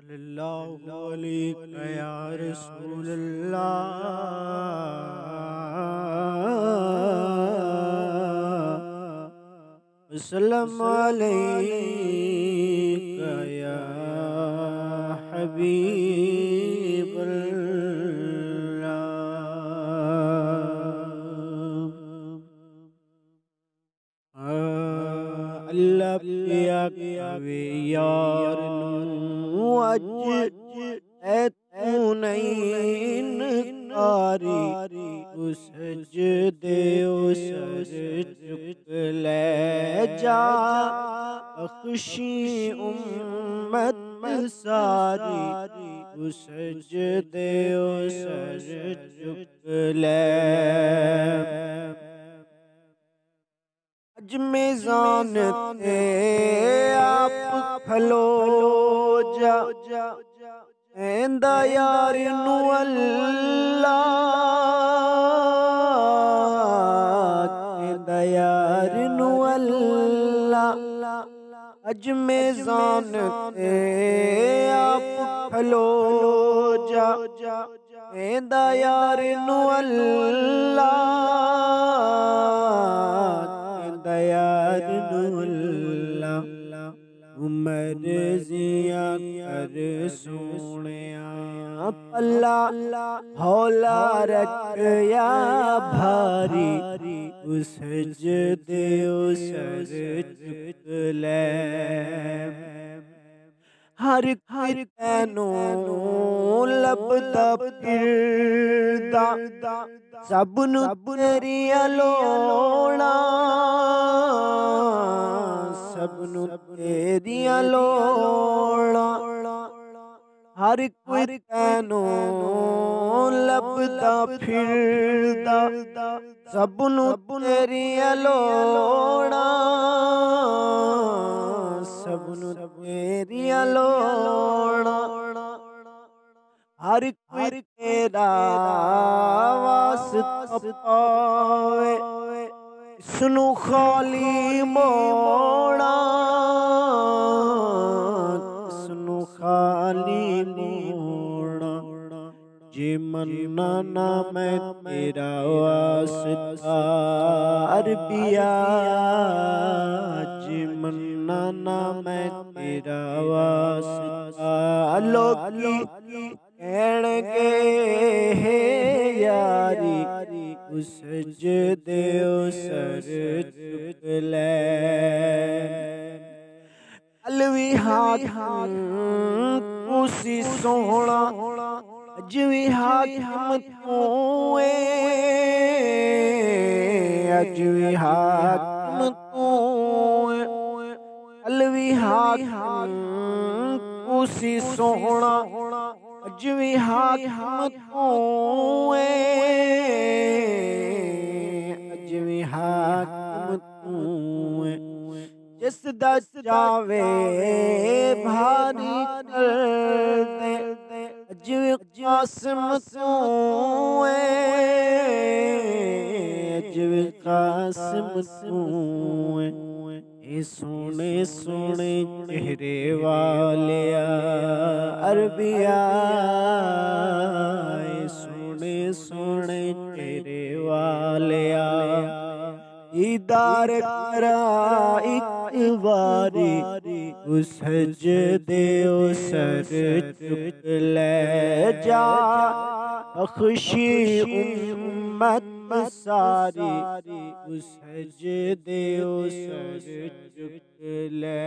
सल्लल्लाहु अलैहि या रसूलल्लाह वसल्लम अलैका या हबीबल्लाह। अल्लाह पिया वे यार नू अज ऐ तू नहीं इनकारी, उस सजदे सर चुक ले जा, बख्शी उम्मत सारी, उस सजदे सर चुक ले। अज मेज़ान थे आप खलो जा, एंदा यार नू अल्लाह, एंदा यार नू अल्लाह। अज मेज़ान थे आप खलो जा, एंदा यार नू अल्लाह, यार अल्लाह। उमर जिया कर सोनिया पल्ला, हौला रख या भारी, उस सजदे सर चुक ले। हर तैनू लभदा फिरदा, सब नू तेरियां लोड़ा, सब नू तेरियां लोड़ा। हर कोई तैनू लभदा फिरदा, सब नू तेरियां लोड़ा, सब नू तेरियां लोड़ा। हर कोई तेरा वास्ता पावे, इसनू खाली मोड़ा, इसनू खाली मोड़ा। जे मन्ना ना मैं तेरा वास्ता अरबिया, जे मन्ना ना मैं तेरा वास्ता। लोकी कहणगे हे यारी, उस सजदे सर चुक ले। अलवी हाकिम तू सी सोहना, अज भी हाकिम तू है, अज भी हाकिम तू है। अलवी हाकिम तू सी सोहना, अज भी हाकिम तू है, अज भी हाकिम तू है। जिस दा चावे भारी कर दे, अज भी कासिम तू है, अज भी कासिम तू है। ए सोने सोने चेहरे वालिया अरबिया, सोने सोने चेहरे वालिया। दीदार करा एक बारी, उस सजदे सर चुक ले जा, बख्शी उम्मत सारी, उस सजदे सर चुक ले।